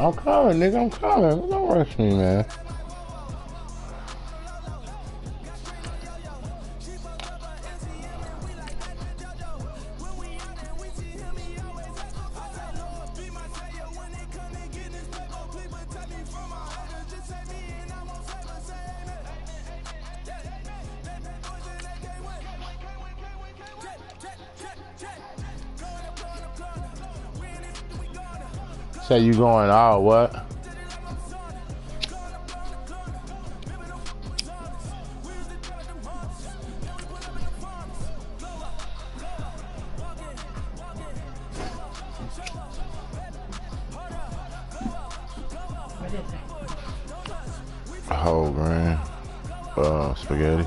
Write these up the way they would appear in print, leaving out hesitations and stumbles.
I'm coming, nigga. I'm coming. Don't rush me, man. Say you going out, what? Whole grain, spaghetti.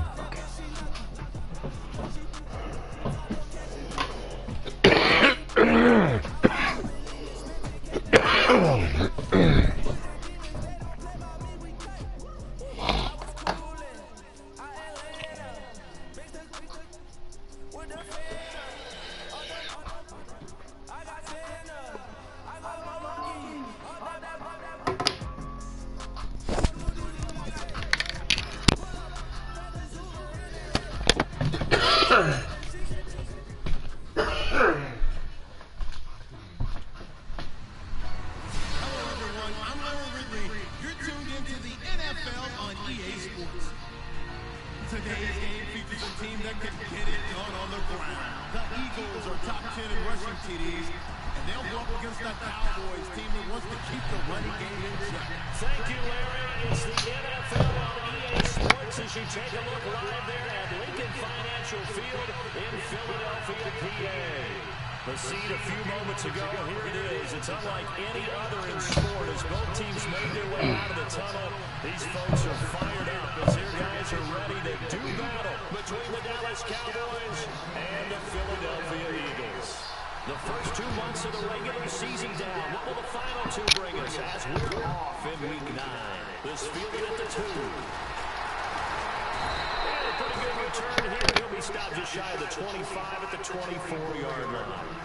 Today's game features a team that can get it done on the ground. The Eagles are top 10 in rushing TDs, and they'll go up against the Cowboys team that wants to keep the running game in check. Thank you, Larry. It's the NFL on EA Sports as you take a look live there at Lincoln Financial Field in Philadelphia, PA. The seed a few moments ago, here it is. It's unlike any other in sport as both teams made their way out of the tunnel. These folks are fired up as their guys are ready to do battle between the Dallas Cowboys and the Philadelphia Eagles. The first 2 months of the regular season down. What will the final two bring us as we're off in week 9? This fielded at the 2. Pretty good return here. He'll be stopped just shy of the 25 at the 24-yard line.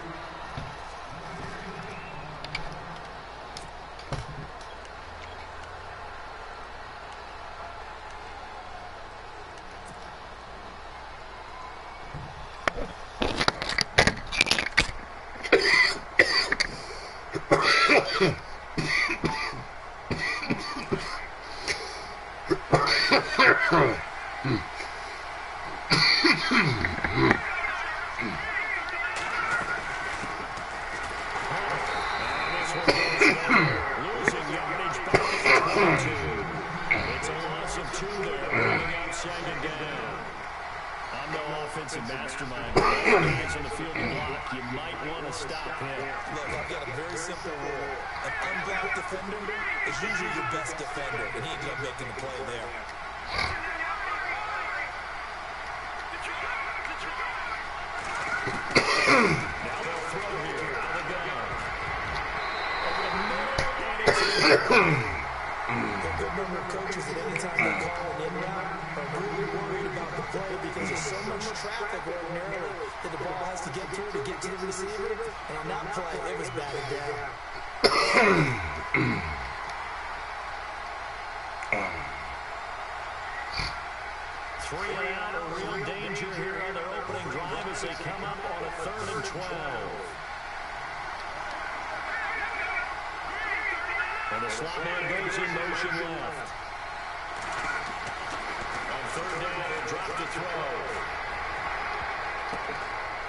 Losing yardage back at the 22. It's a loss of 2 there, bringing up 2nd down. I'm no offensive mastermind. Guys on the field to block, you might want to stop him. Look, I've got a very simple rule. An unblocked defender is usually your best defender, and he ended up making the play there. Now they'll throw here out of the gun. A good number of coaches at any time they call an in route are really worried about the play because there's so much traffic ordinarily that the ball has to get through to get to the receiver. And on that play, it was batted down. 3 and out, a real danger here on their opening drive as they come up on a 3rd and 12. And the slot man goes in motion left. On 3rd down, he'll drop to throw.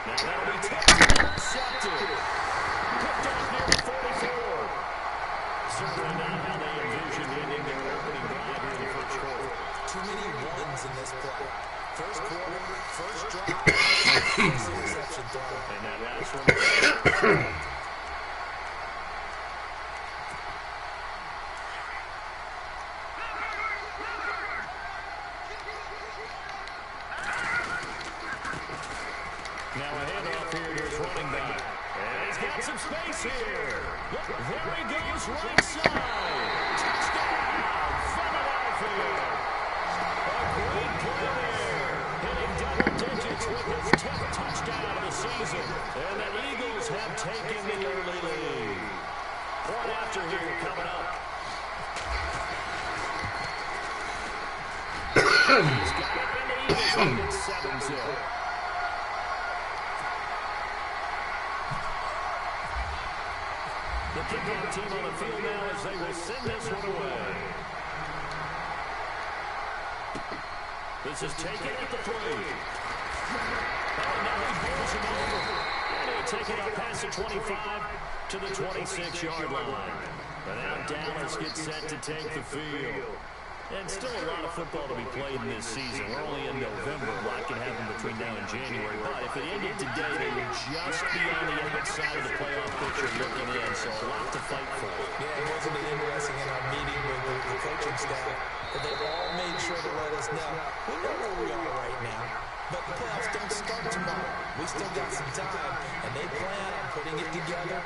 Now that'll be taken and intercepted. Picked off near the 44. Certainly not how they envisioned ending their opening drive here in the first quarter. Too many ones in this play. First quarter, first drive, first interception throw. And that last one. Now a handoff here to his running back. And he's got some space here. Look, there he goes right side. Touchdown, Philadelphia. A great play there. Hitting double digits with his 10th touchdown of the season. And the Eagles have taken the early lead. Point after here coming up. He's got it, and the Eagles lead it 7-0. The kickoff team on the field now as they will send this one away. This is taken at the 3. Oh, now he pulls him over. And he'll take it up past the 25 to the 26-yard line. And now Dallas gets set to take the field. And still a lot of football to be played in this season. We're only in November. A lot can happen between now and January. But if it ended today, they would just be on the other side of the playoff picture looking in. So a lot to fight for. Yeah, it wasn't interesting in our meeting with the coaching staff, but they all made sure to let us know. We know where we are right now, but the playoffs don't start tomorrow. We still got some time, and they plan on putting it together,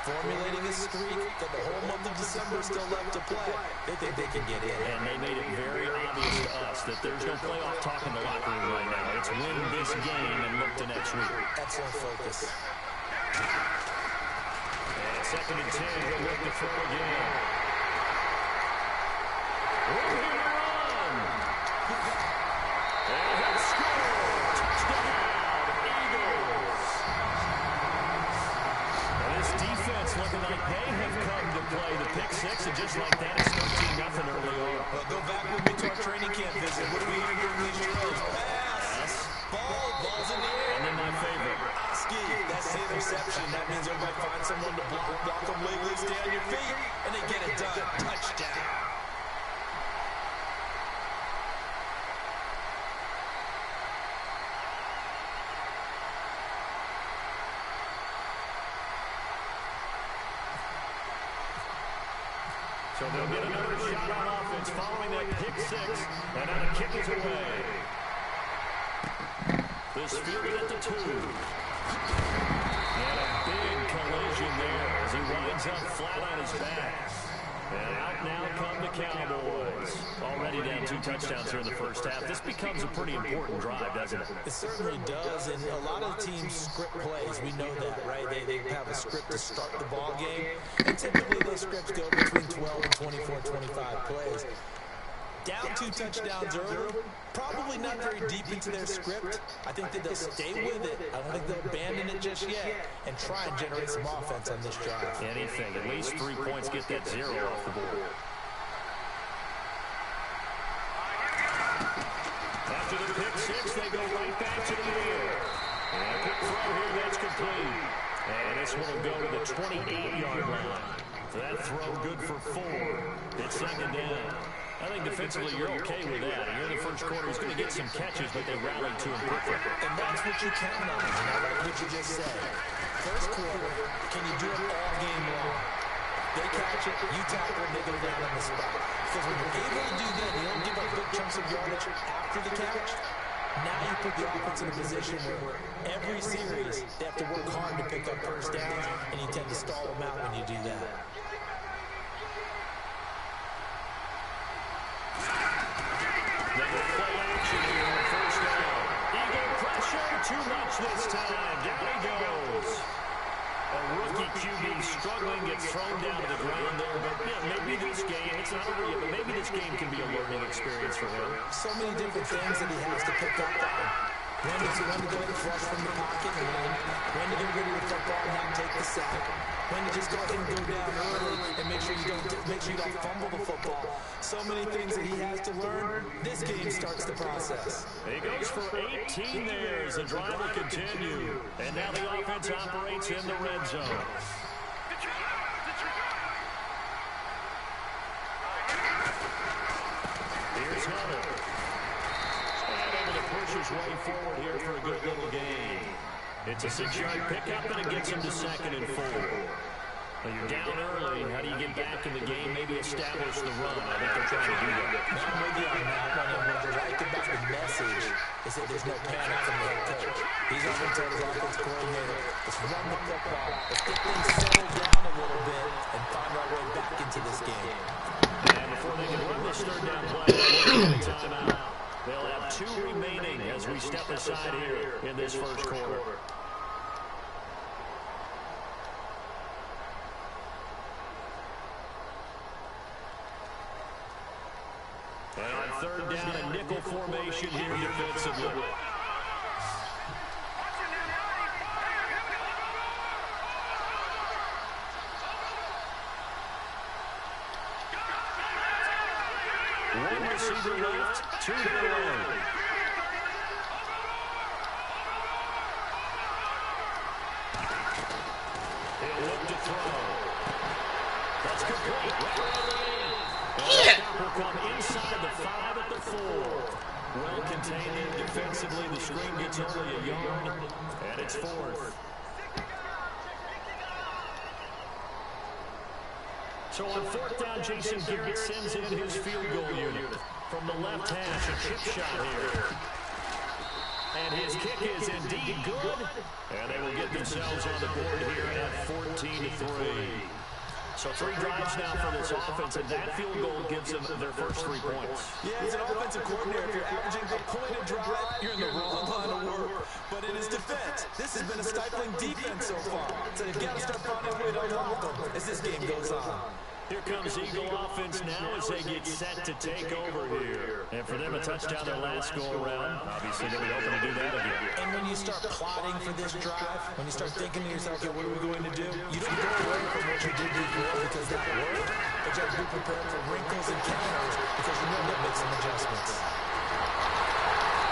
formulating a streak that the whole month of December is still left to play. They think they can get in. And they made it very obvious to us that there's no playoff talk in the locker room right now. It's win this game and look to next week. Excellent focus. And 2nd and 10, they'll look to throw again. We're here to run. And he'll score. Touchdown, Eagles. And this defense looking like they have come to play. The pick 6, and just like that, it's 13-0 early on. Well, go back with me to our training camp visit. What do we hear during these drills? Pass. Ball's in the air. And then my favorite. Ski. That's the interception. That means everybody finds someone to block them legally, stay on your feet, and they get it done. Touchdown. So they'll get another shot on offense following that pick 6, and now the kick is away. This fielded at the 2. And a big collision there as he winds up flat on his back. And out now come the Cowboys. Already down 2 touchdowns here in the first half. This becomes a pretty important drive, doesn't it? It certainly does, and a lot of teams script plays. We know that, right? They have a script to start the ball game, and typically those scripts go between 12 and 24, 25 plays. Down 2 touchdowns early, probably not very deep into their script. I think that they'll stay with it. I don't think they'll abandon it just yet and try and generate some offense on this drive. Anything, at least 3 points, get that 0 off the board. After the pick 6, they go right back to the air. And a quick throw here, that's complete. And this one will go to the 28-yard line. So that throw good for 4. It's 2nd down. I think defensively you're okay with that. And in the first quarter, he's going to get some catches, but they rallied to him quickly. And that's what you count on. And I like what you just said. First quarter, can you do it all game long? They catch it, you tackle it, they go down on the spot. Because when you're able to do that, you don't give up big chunks of yardage after the catch. Now you put the offense in a position where every series, they have to work hard to pick up first downs, and you tend to stall them out when you do that. They will play action here on first down. Eagle pressure, too much this time. Down he goes. A rookie QB struggling, gets thrown down to the ground there. But yeah, maybe this game, it's not over yet, but maybe this game can be a learning experience for him. So many different things that he has to pick up on. When to go ahead and flush from the pocket, and when to get rid of the football and not take the sack. When to just go ahead and go down early and make sure you don't fumble the football. So many things that he has to learn. This game starts the process. He goes for 18 there as the drive will continue. And now the offense operates in the red zone. Here's Hunter. And able to push his way forward here for a good little gain. It's a 6-yard pickup, and it gets him to 2nd and 4. When you're down early, how do you get back in the game, maybe establish the run? I think they're trying to do that. I'm with you on that one, and what I like about the message is that there's no panic from the head coach. He's up and told his offense coordinator, let's run the football, let's get things settled down a little bit, and find our way back into this game. And before they can run this 3rd down play, they'll get a timeout. They'll have 2 remaining as we step aside here in this first quarter. And on third down, a nickel formation here defensively. One receiver left, 2 down. He'll look to throw. That's complete. And will come inside the 5 at the 4. Well contained defensively. The screen gets only a yard, and it's 4th. So on 4th down, Jason Garrett sends in his field goal unit. From the left hash, a chip shot here. And his kick is indeed good. And they will get themselves on the board here at 14-3. So 3 drives now for this offense, and that field goal gives them their first 3 points. Yeah, as an offensive coordinator, if you're averaging a point a drive, you're in the wrong line of work. But in his defense, this has been a stifling defense so far. So you've got to start finding a way to unlock them as this game goes on. Here comes Eagle offense now as they get set to take over here. And for them, a touchdown their last go-around. Obviously, they'll be hoping to do that again. And when you start plotting for this drive, when you start thinking to yourself, okay, what are we going to do? You don't go away from what you did before because that worked, but you have to be prepared for wrinkles and counters because you know that makes some adjustments.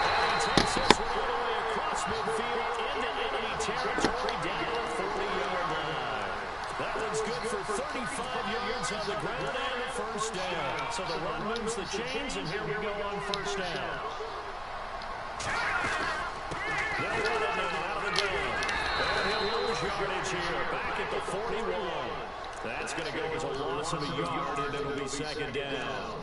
And he takes this one all the way across midfield into enemy territory down to the 40-yard line. That one's good for 35 yards on the ground and a first down. So the run moves the chains, and here we go on first down. They'll run it now out of the gun. And he'll lose yardage here, back at the 41. That's going to go as a loss of a yard, and it'll be second down.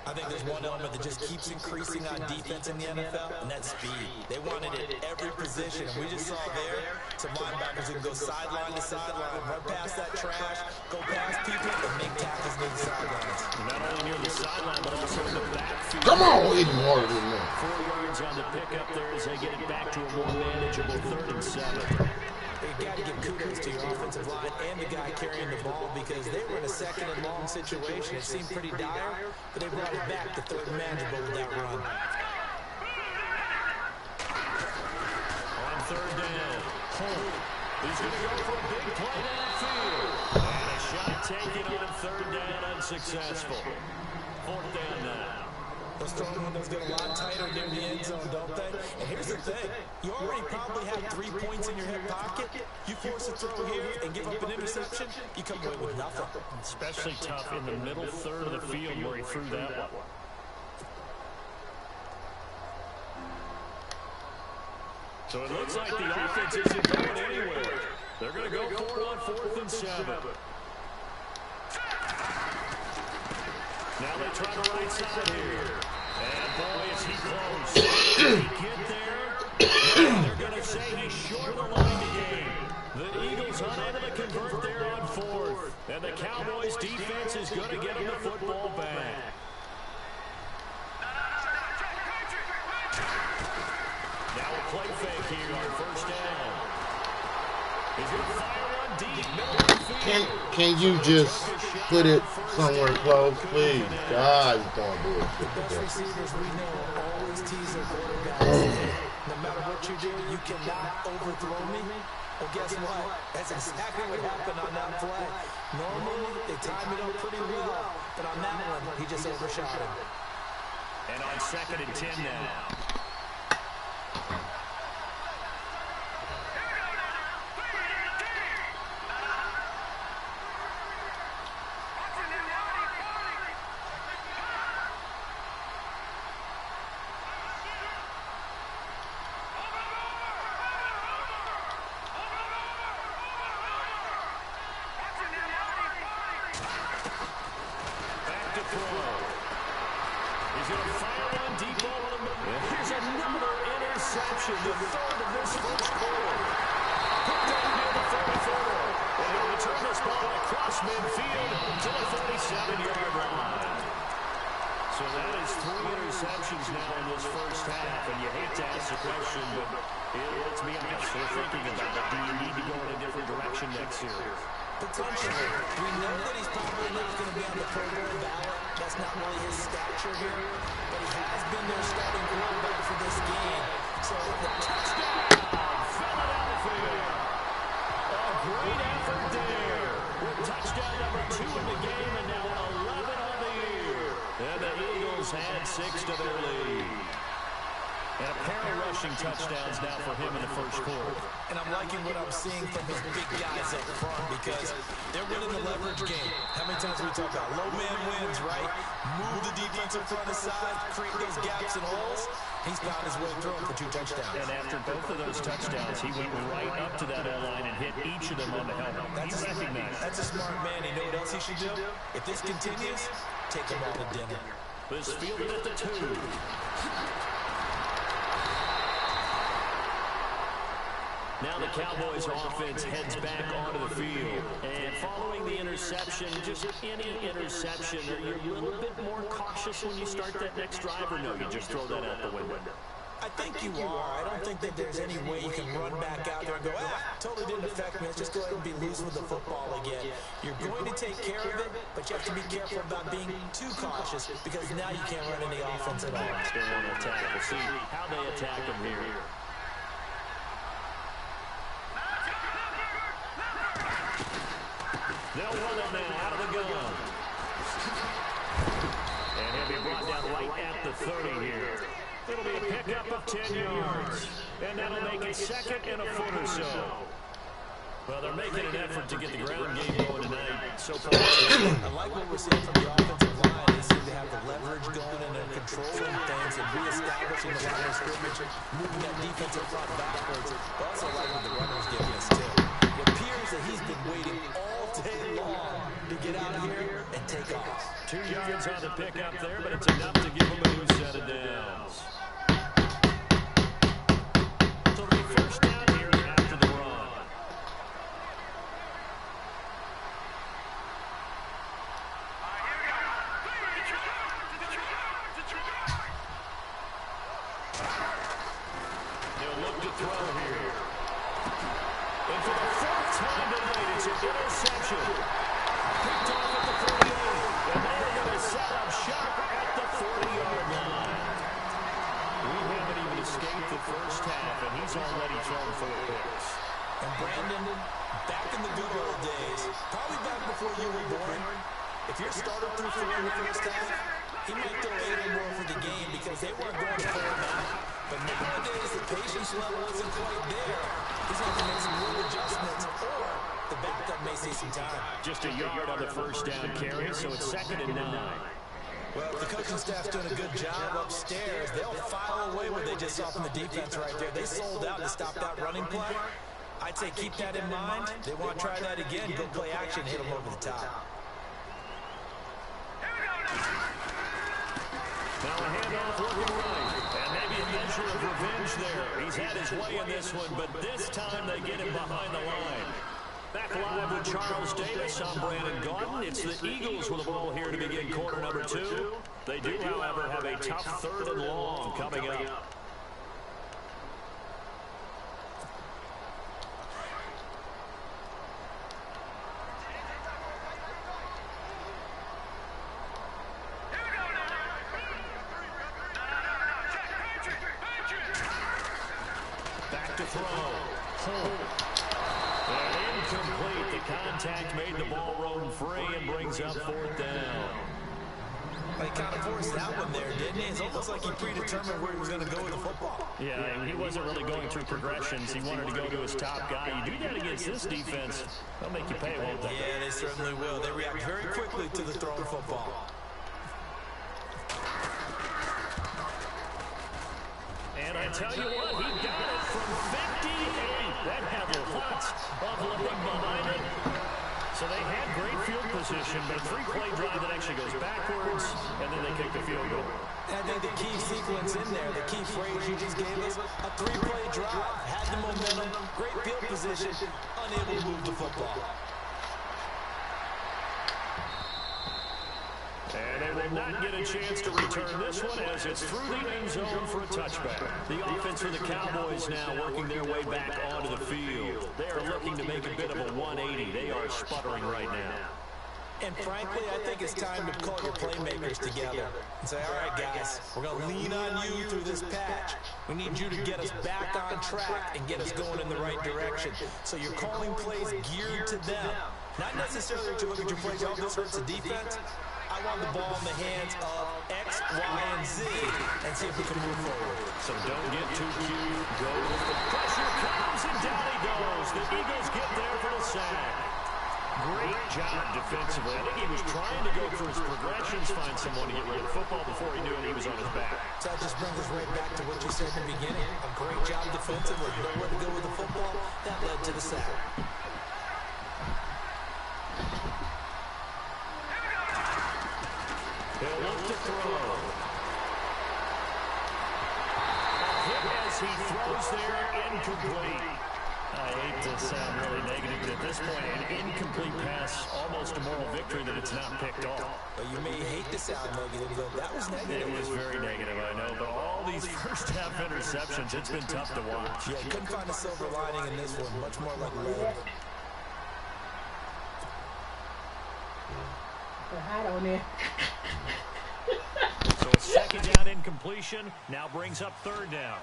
I think there's one element that just keeps increasing on defense in the NFL, and that's speed. They want it at every position, and we just saw there some linebackers who can go sideline to sideline, run past that trash, go past people, and make tackles near the sidelines. Not only near the sideline, but also in the backfield. Come on, eat more than that. 4 yards on the pickup there as they get it back to a more manageable 3rd and 7. You've got to give kudos to your offensive line and the guy carrying the ball because they were in a 2nd and long situation. It seemed pretty dire, but they brought it back to 3rd and manageable with that run. On 3rd down, Holt is going to go for a big play downfield. And a shot taken on 3rd down, unsuccessful. 4th down now. Those throwing windows get a lot tighter near the end zone, don't they? And here's the thing. You already probably have 3 points in your hip pocket. You force a throw here and give up an interception, you come away with nothing. Especially tough in the middle 3rd of the field where he threw that one. So it looks like the offense isn't going anywhere. They're going to go for it on 4th and 7. Now they try the right side here. And boy, is he close. Did he get there? And they're going to say he's short of the line to gain. The Eagles unable to convert there on 4th. And the Cowboys defense is going to get him the football back. Now a play fake here on 1st down. He's going to fire on deep. Can you just put it somewhere close, please? God, you're going bullshit. The best receivers we know always tease their quarterbacks. No matter what you do, you cannot overthrow me. Well, guess what? That's exactly what happened on that play. Normally, they time it up pretty well, but on that one, he just overshot him. And on 2nd and 10 now. The 3rd of this first quarter. Put down near the 44. And he'll return this ball across midfield to the 47-yard line. So that is 3 interceptions now in this first half. And you hate to ask the question, but let's be honest, we're thinking about it. Do you need to go in a different direction next year? Potentially. We know that he's probably not going to be on the Pro Bowl ballot. That's not really his stature here, but he has been their starting quarterback for this game. So the touchdown, Philadelphia. A great effort there. With touchdown number 2 in the game and now 11 on the year. And the Eagles had 6 to their lead. And a pair of rushing touchdowns now for him in the first quarter. And I'm liking what I'm seeing from his big guys up front because they're winning the leverage game. How many times do we talk about low man wins, right? Move the defensive front aside, create those gaps and holes. He's found his way through for 2 touchdowns. And after both of those touchdowns, he went right up to that O-line and hit each of them on the helmet. He recognized. That's a smart man. You know what else he should do? If this continues, take him out to dinner. This fielded at the 2. Now the Cowboys offense heads back onto the field. And following the interception, just any interception, are you a little bit more cautious when you start that next drive, or no, you just throw that out the window? I think you are. I don't think that there's any way you can run back out there and go, totally didn't affect me. Let's just go ahead and be loose with the football again. You're going to take care of it, but you have to be careful about being too cautious because now you can't run any offense at all. They want to attack. We'll see how they attack them here. They'll run it now out of the gun. And he'll be brought down right at the 30 here. It'll be a pickup of 10 yards. And that'll make it second and a foot or so. Well, they're making an effort to get the ground game going tonight. So far, I like what we're seeing from the offensive line. They seem to have the leverage going and they're controlling things and reestablishing the line of scrimmage, moving that defensive front backwards. I also like what the runner's giving us, too. It appears that he's been waiting all day long to get out here and take off. 2 yards on the pickup there, but it's enough to give him a new set of downs. So it'll be first down here after the run. They'll look to throw here. And for the 4th time tonight, it's an interception. Picked off at the 48. And they're going to set up shop at the 40-yard line. We haven't even escaped the first half, and he's already thrown 4 picks. And Brandon, back in the good old days, probably back before you were born, if your starter threw 4 in the first half, he might throw 8 or more for the game because they weren't going to play him out. But nowadays, the patience level isn't quite there. He's going to make some real adjustments, or the backup may see some time. Just a yard on the first down carry, so it's 2nd and 9. Well, the coaching staff's doing a good job upstairs. They'll file away what they just saw from the defense right there. They sold out to stop that running play. I'd say keep that in mind. They want to try that again, go play action, hit them over the top. Now a handoff looking right. And maybe a measure of revenge there. He's had his way in this one, but this time they get him behind the line. Back live with Charles Davis. I'm Brandon Gaudin. It's the Eagles with the ball here to begin quarter number 2. They do, however, have a tough 3rd and long coming up. Back to throw. And incomplete. The contact made the ball roam free and brings up 4th down. He kind of forced that one there, didn't he? It's almost like he predetermined where he was going to go with the football. Yeah, he wasn't really going through progressions. He wanted to go to his top guy. You do that against this defense, they'll make you pay, won't they? Yeah, they certainly will. They react very quickly to the thrown football. And I tell you what, he got it from 58. That had lots of looking behind it. So they had great field position, but a 3-play drive that actually goes backwards, and then they kick the field goal. I think the key sequence in there, the key phrase you just gave us, a 3-play drive, had the momentum, great field position, unable to move the football. And they will not get a chance to return this one as it's through the end zone for a touchback. The offense for the Cowboys now working their way back onto the field. They are looking to make a bit of a 180. They are sputtering right now. And frankly, I think it's time to call your playmakers together and say, all right, guys, we're going to lean on you through this patch. We need you to get us back on track and get us going in the right direction. So you're calling plays geared to them. Not necessarily to look at your plays, oh, this hurts the defense. I want the ball in the hands of X, Y, and Z and see if we can move forward. So don't get too cute. Go. Pressure comes, and down he goes. The Eagles get there for the sack. Great job defensively. I think he was trying to go through his progressions, find someone to get rid of the football. Before he knew it, he was on his back. So that just brings us right back to what you said in the beginning. A great job defensively. Nowhere to go with the football. That led to the sack. He'll look to throw. Hit as he throws there, incomplete. I hate to sound really negative, but at this point, an incomplete pass, almost a moral victory that it's not picked off. Well, you may hate to sound negative, though. That was negative. It was very negative, I know, but all these first-half interceptions, it's been tough to watch. Yeah, couldn't find a silver lining in this one. Much more like lead. So it's second down incompletion, now brings up third down.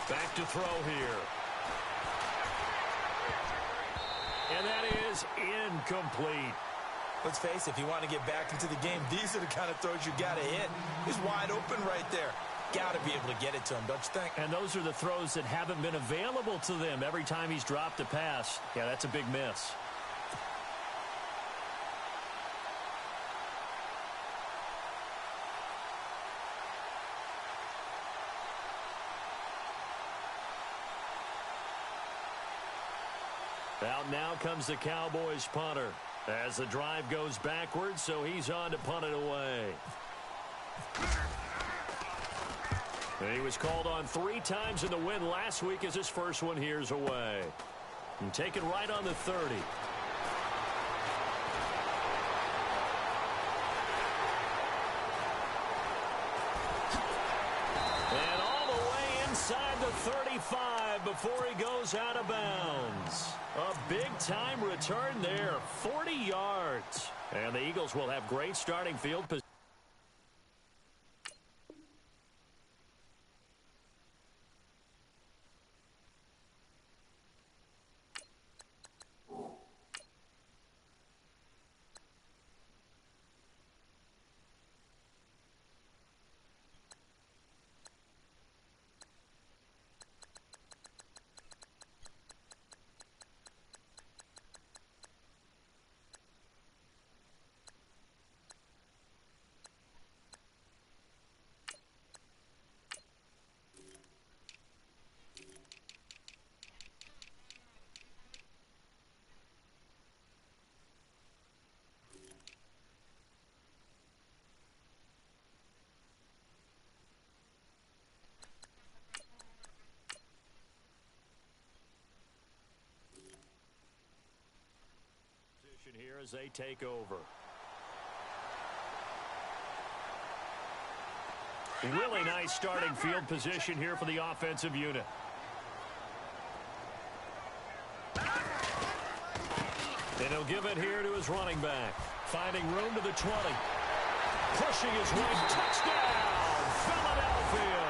Back to throw here. And that is incomplete. Let's face it, if you want to get back into the game, these are the kind of throws you got to hit. He's wide open right there. Got to be able to get it to him, don't you think? And those are the throws that haven't been available to them every time he's dropped a pass. Yeah, that's a big miss. Out now comes the Cowboys punter as the drive goes backwards, so he's on to punt it away. And he was called on 3 times in the win last week as his first one here's away. And taken right on the 30. And all the way inside the 35 before he goes out of bounds. A big-time return there, 40 yards. And the Eagles will have great starting field position. Here as they take over. Really nice starting field position here for the offensive unit. And he'll give it here to his running back. Finding room to the 20. Pushing his way. Touchdown, Philadelphia.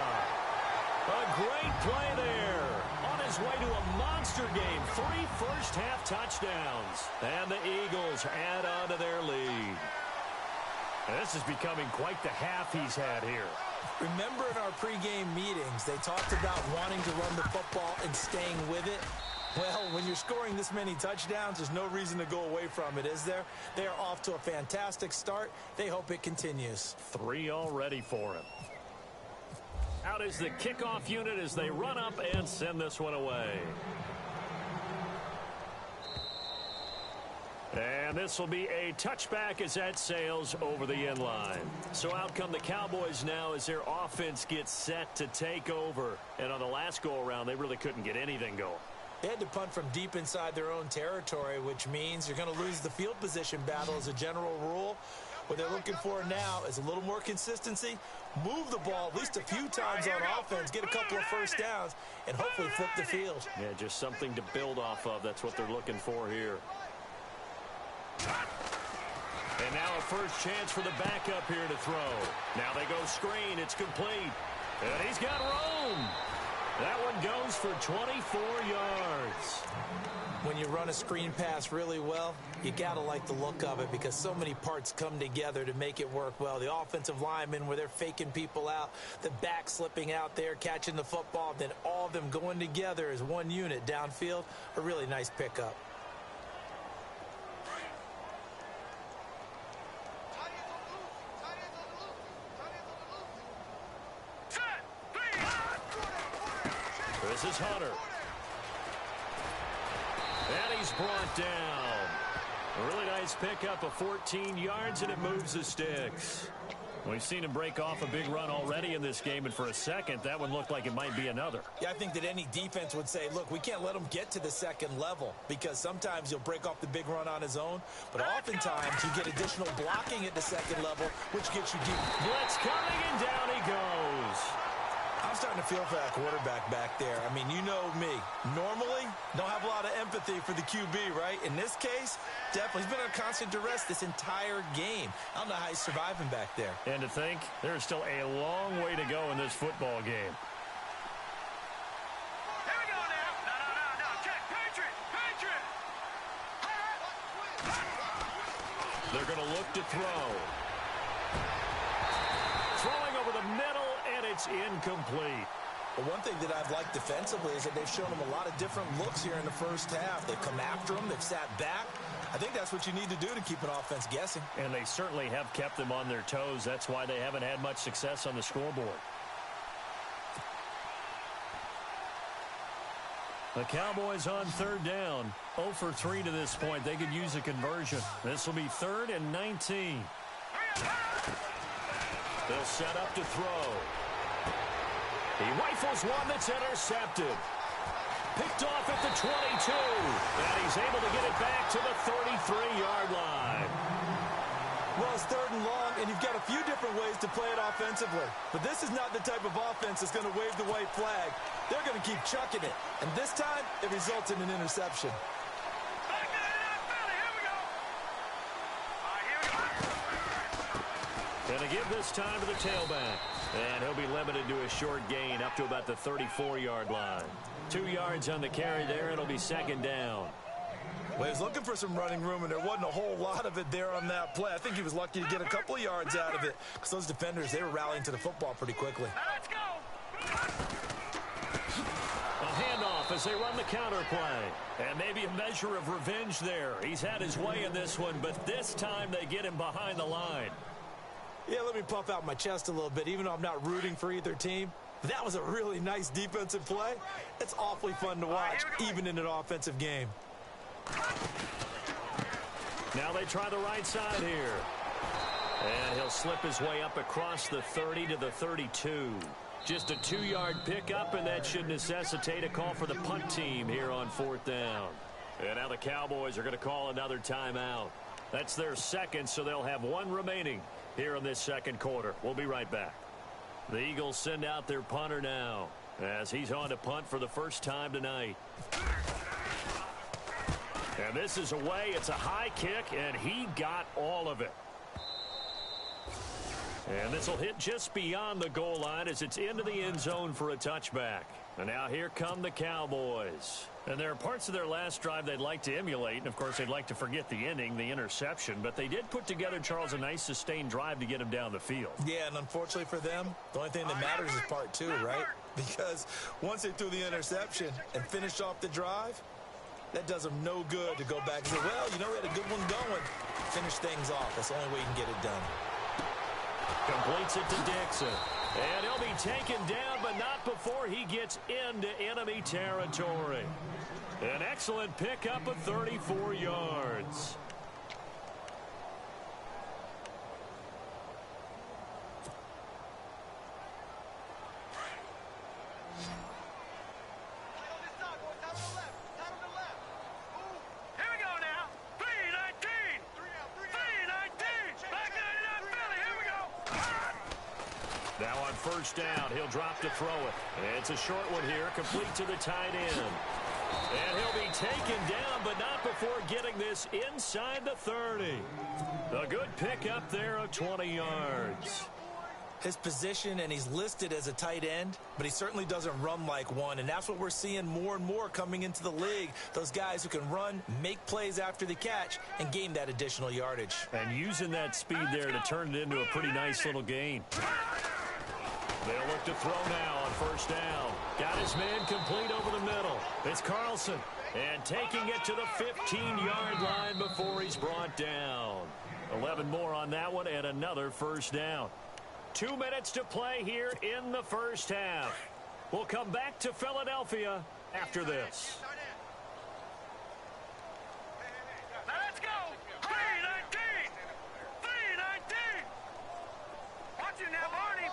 A great play there. On his way to a monster game. 3 first-half touchdowns. And the Eagles add on to their lead. And this is becoming quite the half he's had here. Remember in our pregame meetings, they talked about wanting to run the football and staying with it. Well, when you're scoring this many touchdowns, there's no reason to go away from it, is there? They are off to a fantastic start. They hope it continues. 3 already for him. Out is the kickoff unit as they run up and send this one away. And this will be a touchback as that sails over the end line. So out come the Cowboys now as their offense gets set to take over. And on the last go-around, they really couldn't get anything going. They had to punt from deep inside their own territory, which means you're going to lose the field position battle as a general rule. What they're looking for now is a little more consistency, move the ball at least a few times on offense, get a couple of first downs, and hopefully flip the field. Yeah, just something to build off of. That's what they're looking for here. And now a first chance for the backup here to throw. Now they go screen. It's complete. And he's got room. That one goes for 24 yards. When you run a screen pass really well, you got to like the look of it because so many parts come together to make it work well. The offensive linemen where they're faking people out, the back slipping out there, catching the football, then all of them going together as one unit downfield. A really nice pickup. This is Hunter. And he's brought down. A really nice pickup of 14 yards, and it moves the sticks. We've seen him break off a big run already in this game, and for a second, that one looked like it might be another. Yeah, I think that any defense would say, look, we can't let him get to the second level because sometimes he'll break off the big run on his own, but oftentimes you get additional blocking at the second level, which gets you deep. Blitz coming, and down he goes. I'm starting to feel for that quarterback back there. I mean, you know me. Normally, don't have a lot of empathy for the QB, right? In this case, definitely. He's been under constant duress this entire game. I don't know how he's surviving back there. And to think, there's still a long way to go in this football game. Here we go now. No. Check. Patriot. They're going to look to throw. Throwing over the middle, and it's incomplete. But one thing that I've liked defensively is that they've shown him a lot of different looks here in the first half. They've come after him. They've sat back. I think that's what you need to do to keep an offense guessing. And they certainly have kept them on their toes. That's why they haven't had much success on the scoreboard. The Cowboys on third down. 0 for 3 to this point. They could use a conversion. This will be 3rd and 19. They'll set up to throw. He rifles one that's intercepted. Picked off at the 22. And he's able to get it back to the 33-yard line. Well, it's 3rd and long, and you've got a few different ways to play it offensively. But this is not the type of offense that's going to wave the white flag. They're going to keep chucking it. And this time, it results in an interception. Going to give this time to the tailback. And he'll be limited to a short gain up to about the 34-yard line. 2 yards on the carry there. It'll be 2nd down. Well, he was looking for some running room, and there wasn't a whole lot of it there on that play. I think he was lucky to get a couple of yards out of it because those defenders, they were rallying to the football pretty quickly. Let's go. A handoff as they run the counter play. And maybe a measure of revenge there. He's had his way in this one, but this time they get him behind the line. Yeah, let me puff out my chest a little bit, even though I'm not rooting for either team. That was a really nice defensive play. It's awfully fun to watch, even in an offensive game. Now they try the right side here. And he'll slip his way up across the 30 to the 32. Just a 2-yard pickup, and that should necessitate a call for the punt team here on 4th down. And now the Cowboys are going to call another timeout. That's their second, so they'll have one remaining here in this second quarter. We'll be right back. The Eagles send out their punter now as he's on to punt for the first time tonight. And this is away. It's a high kick, and he got all of it. And this will hit just beyond the goal line as it's into the end zone for a touchback. And now here come the Cowboys. And there are parts of their last drive they'd like to emulate. And, of course, they'd like to forget the ending, the interception. But they did put together, Charles, a nice sustained drive to get him down the field. Yeah, and unfortunately for them, the only thing that matters is part 2, right? Because once they threw the interception and finished off the drive, that does them no good to go back and say, well, you know, we had a good one going. Finish things off. That's the only way you can get it done. Completes it to Dixon. And he'll be taken down, but not before he gets into enemy territory. An excellent pickup of 34 yards. Here we go now. 3-19. 3-19. Back first down. He'll drop to throw it. It's a short one here, complete to the tight end. And he'll be taken down, but not before getting this inside the 30. A good pickup there of 20 yards. His position, and he's listed as a tight end, but he certainly doesn't run like one, and that's what we're seeing more and more coming into the league. Those guys who can run, make plays after the catch, and gain that additional yardage. And using that speed there to turn it into a pretty nice little gain. They'll look to throw now on first down. Got his man complete over the middle. It's Carlson. And taking it to the 15-yard line before he's brought down. 11 more on that one and another first down. 2 minutes to play here in the first half. We'll come back to Philadelphia after this. Now let's go. 3-19. 3-19. Watch it now, Barney.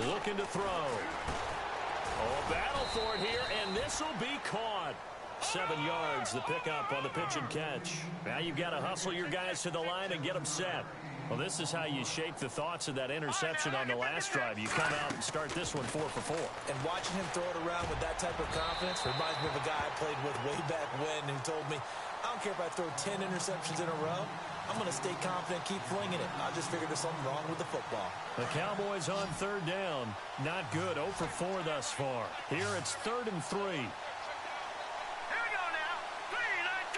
Looking to throw. Oh, battle for it here, and this will be caught. 7 yards, the pickup on the pitch and catch. Now you've got to hustle your guys to the line and get them set. Well, this is how you shape the thoughts of that interception on the last drive. You come out and start this one 4 for 4. And watching him throw it around with that type of confidence reminds me of a guy I played with way back when who told me, I don't care if I throw 10 interceptions in a row. I'm going to stay confident, keep flinging it. I just figured there's something wrong with the football. The Cowboys on third down. Not good. 0 for 4 thus far. Here it's 3rd and 3. Here we go now. 3-19.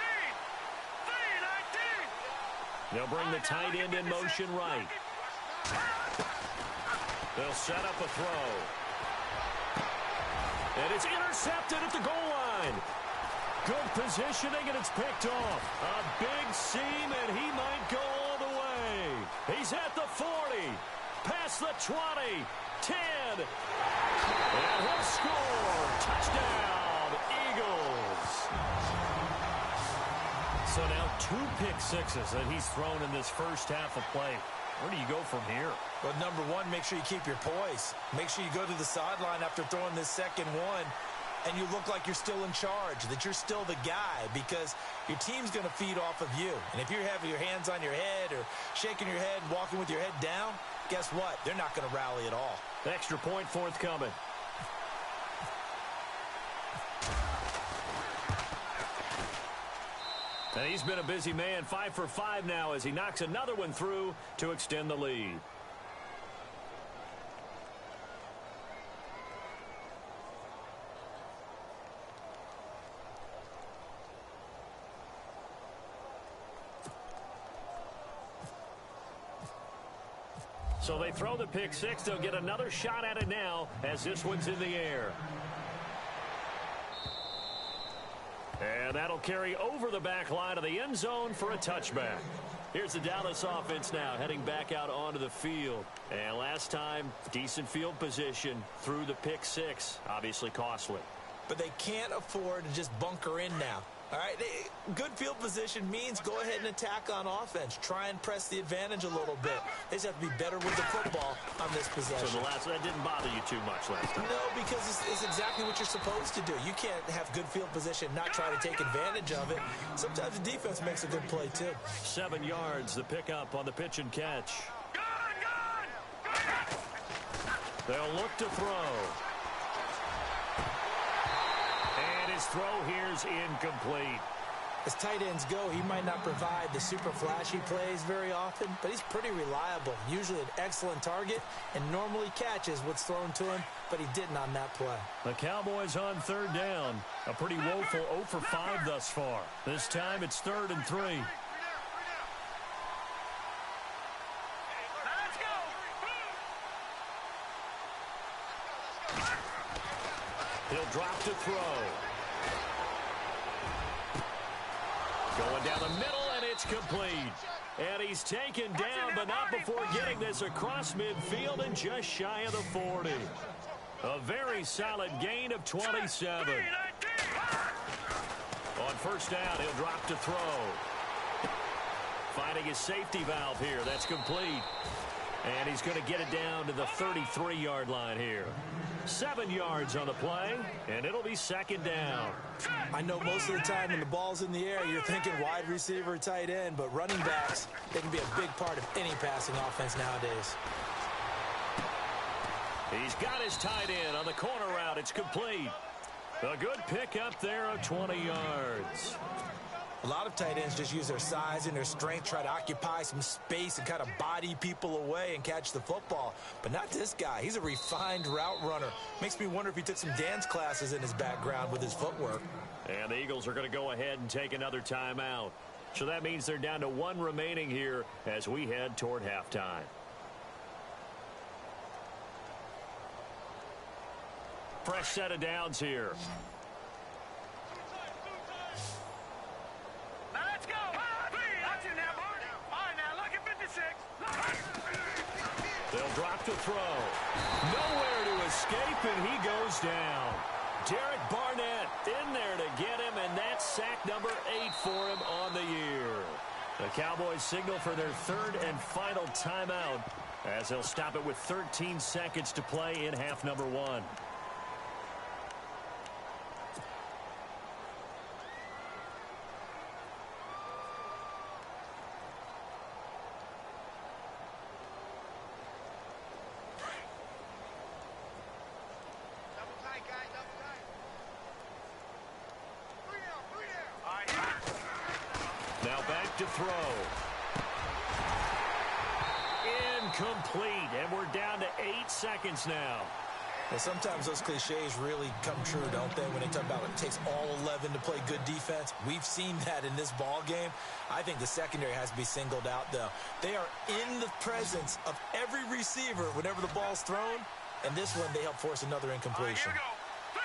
3-19. They'll bring the tight end in motion right. They'll set up a throw. And it's intercepted at the goal line. Good positioning, and it's picked off. A big seam, and he might go all the way. He's at the 40, past the 20, 10, and he'll score. Touchdown, Eagles. So now 2 pick sixes that he's thrown in this first half of play. Where do you go from here? Well, number one, make sure you keep your poise. Make sure you go to the sideline after throwing this second one, and you look like you're still in charge, that you're still the guy, because your team's going to feed off of you. And if you're having your hands on your head or shaking your head and walking with your head down, guess what? They're not going to rally at all. Extra point forthcoming. And he's been a busy man, 5 for 5 now as he knocks another one through to extend the lead. So they throw the pick six. They'll get another shot at it now as this one's in the air. And that'll carry over the back line of the end zone for a touchback. Here's the Dallas offense now heading back out onto the field. And last time, decent field position through the pick six. Obviously costly. But they can't afford to just bunker in now. All right, good field position means go ahead and attack on offense. Try and press the advantage a little bit. They just have to be better with the football on this possession. So that didn't bother you too much last time? No, because it's exactly what you're supposed to do. You can't have good field position, not try to take advantage of it. Sometimes the defense makes a good play, too. 7 yards, the pickup on the pitch and catch. They'll look to throw. His throw here's incomplete. As tight ends go, he might not provide the super flashy plays very often, but he's pretty reliable. Usually an excellent target and normally catches what's thrown to him, but he didn't on that play. The Cowboys on third down. A pretty woeful 0 for 5 thus far. This time it's 3rd and 3. He'll drop to throw. Going down the middle, and it's complete. And he's taken down, but not before getting this across midfield and just shy of the 40. A very solid gain of 27. On first down, he'll drop to throw. Finding his safety valve here. That's complete. And he's going to get it down to the 33-yard line here. 7 yards on the play, and it'll be 2nd down. I know most of the time when the ball's in the air, you're thinking wide receiver, tight end, but running backs, they can be a big part of any passing offense nowadays. He's got his tight end on the corner route. It's complete. A good pickup there of 20 yards. A lot of tight ends just use their size and their strength, try to occupy some space and kind of body people away and catch the football. But not this guy. He's a refined route runner. Makes me wonder if he took some dance classes in his background with his footwork. And the Eagles are going to go ahead and take another timeout. So that means they're down to one remaining here as we head toward halftime. Fresh set of downs here. Now let's go. Watch it now, Barney. All right, now look at 56. They'll drop the throw. Nowhere to escape, and he goes down. Derek Barnett in there to get him, and that's sack number 8 for him on the year. The Cowboys signal for their third and final timeout as they'll stop it with 13 seconds to play in half number 1. To throw. Incomplete, and we're down to 8 seconds now. Well, sometimes those cliches really come true, don't they, when they talk about it takes all 11 to play good defense. We've seen that in this ball game. I think the secondary has to be singled out, though. They are in the presence of every receiver whenever the ball's thrown, and this one they help force another incompletion. Here we go.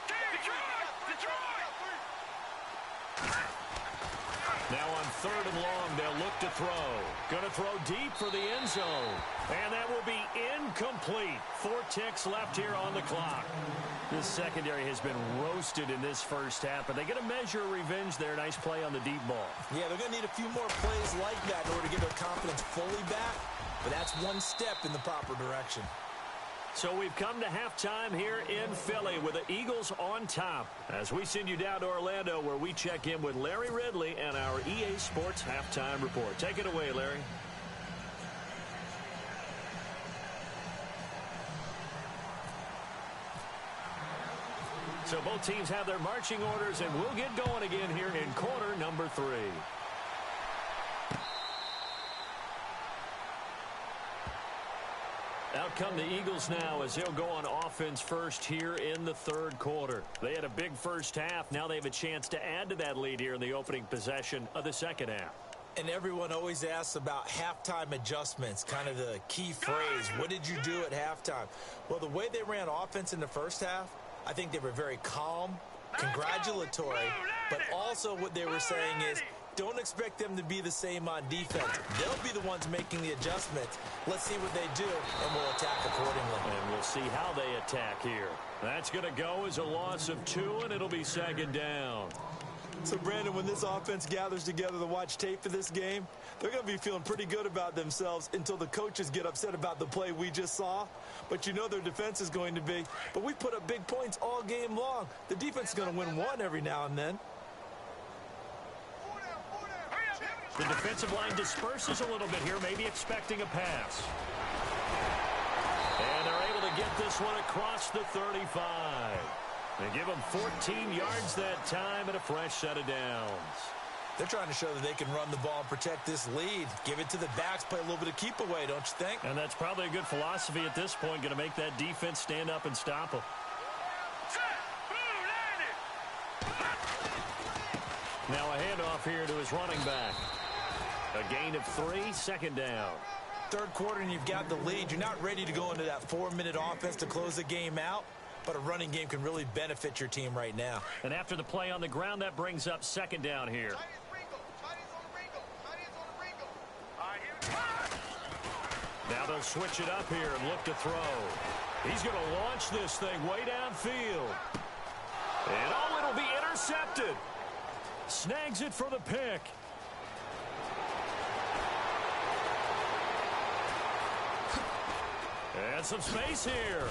3-19. Detroit. Now on third and long, they'll look to throw. Going to throw deep for the end zone. And that will be incomplete. 4 ticks left here on the clock. This secondary has been roasted in this first half, but they get a measure of revenge there. Nice play on the deep ball. Yeah, they're going to need a few more plays like that in order to get their confidence fully back. But that's one step in the proper direction. So we've come to halftime here in Philly with the Eagles on top as we send you down to Orlando where we check in with Larry Ridley and our EA Sports Halftime Report. Take it away, Larry. So both teams have their marching orders, and we'll get going again here in quarter number 3. Out come the Eagles now as they'll go on offense first here in the third quarter. They had a big first half. Now they have a chance to add to that lead here in the opening possession of the second half. And everyone always asks about halftime adjustments, kind of the key phrase. What did you do at halftime? Well, the way they ran offense in the first half, I think they were very calm, congratulatory, but also what they were saying is, don't expect them to be the same on defense. They'll be the ones making the adjustments. Let's see what they do, and we'll attack accordingly. And we'll see how they attack here. That's going to go as a loss of 2, and it'll be second down. So, Brandon, when this offense gathers together to watch tape for this game, they're going to be feeling pretty good about themselves until the coaches get upset about the play we just saw. But you know their defense is going to be. But we put up big points all game long. The defense is going to win one every now and then. The defensive line disperses a little bit here, maybe expecting a pass. And they're able to get this one across the 35. They give them 14 yards that time and a fresh set of downs. They're trying to show that they can run the ball and protect this lead. Give it to the backs, play a little bit of keep away, don't you think? And that's probably a good philosophy at this point, going to make that defense stand up and stop them. Now a handoff here to his running back. A gain of 3, second down. Third quarter and you've got the lead. You're not ready to go into that 4-minute offense to close the game out, but a running game can really benefit your team right now. And after the play on the ground, that brings up second down here. Now they'll switch it up here and look to throw. He's going to launch this thing way downfield. And oh, it'll be intercepted. Snags it for the pick. And some space here.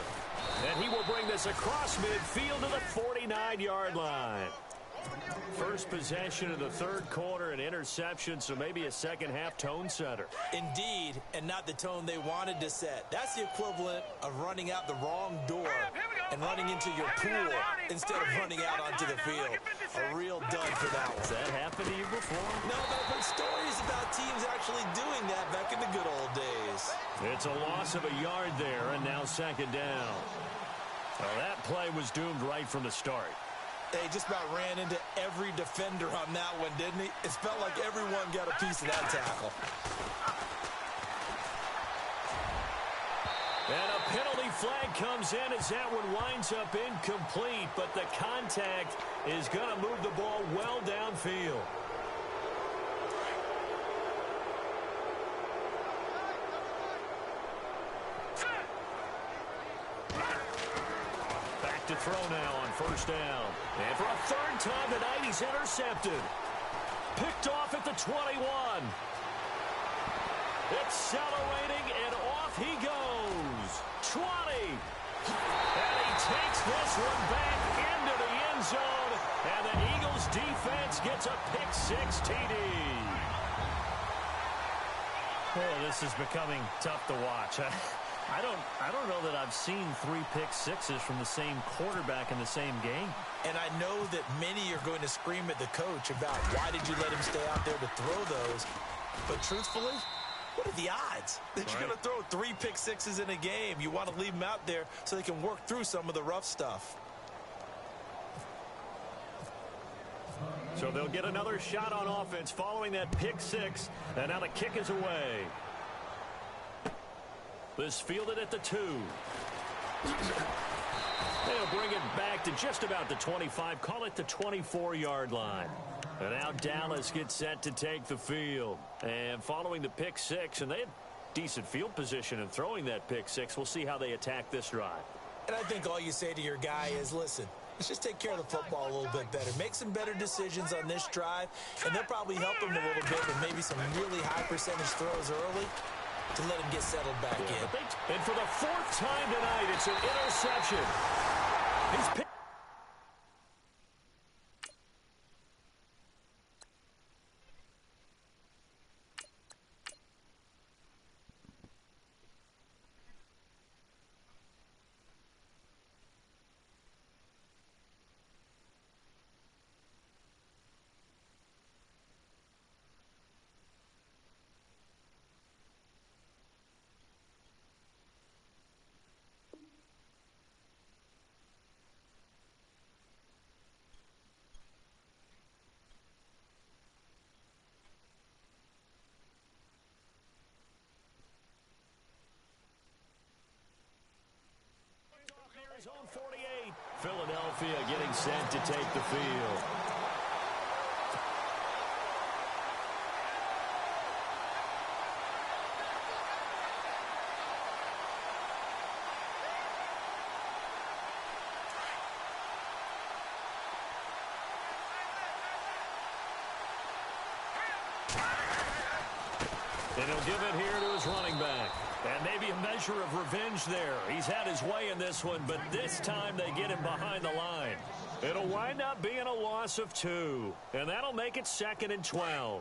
And he will bring this across midfield to the 49-yard line. First possession of the third quarter, an interception, so maybe a second-half tone setter. Indeed, and not the tone they wanted to set. That's the equivalent of running out the wrong door and running into your pool instead of running out onto the field. A real dud for that one. Has that happened to you before? No, but I've heard stories about teams actually doing that back in the good old days. It's a loss of a yard there, and now second down. Well, that play was doomed right from the start. They just about ran into every defender on that one, didn't he? It felt like everyone got a piece of that tackle. And a penalty flag comes in as that one winds up incomplete, but the contact is going to move the ball well downfield. Back to throw now on first down. And for a third time tonight, he's intercepted. Picked off at the 21. Accelerating, and off he goes. 20. And he takes this one back into the end zone. And the Eagles defense gets a pick-6 TD. Oh, this is becoming tough to watch. I don't know that I've seen 3 pick-6s from the same quarterback in the same game. And I know that many are going to scream at the coach about why did you let him stay out there to throw those. But truthfully, what are the odds that you're going to throw 3 pick-6s in a game? You want to leave them out there so they can work through some of the rough stuff. So they'll get another shot on offense following that pick-6. And now the kick is away. This fielded at the 2. They'll bring it back to just about the 25. Call it the 24-yard line. And now Dallas gets set to take the field. And following the pick-6, and they had decent field position in throwing that pick-6. We'll see how they attack this drive. And I think all you say to your guy is, listen, let's just take care of the football a little bit better. Make some better decisions on this drive, and they'll probably help him a little bit with maybe some really high percentage throws early to let him get settled back in. And for the 4th time tonight, it's an interception. He's picked. Zone 48. Philadelphia getting set to take the field. And he'll give it here to his running back. And maybe a measure of revenge there. He's had his way in this one, but this time they get him behind the line. It'll wind up being a loss of 2. And that'll make it 2nd and 12.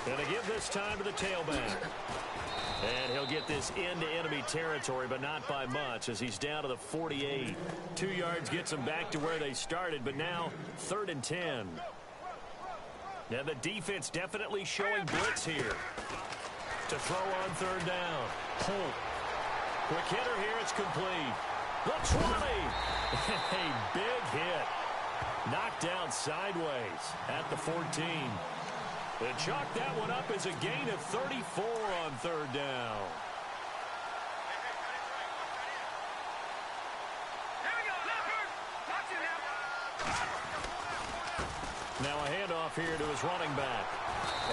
And they give this time to the tailback. And he'll get this into enemy territory, but not by much, as he's down to the 48. 2 yards gets him back to where they started, but now 3rd and 10. And the defense definitely showing blitz here. To throw on 3rd down. Holt. Quick hitter here, it's complete. The 20. A big hit. Knocked down sideways at the 14. They chalk that one up as a gain of 34 on 3rd down. Now a handoff here to his running back.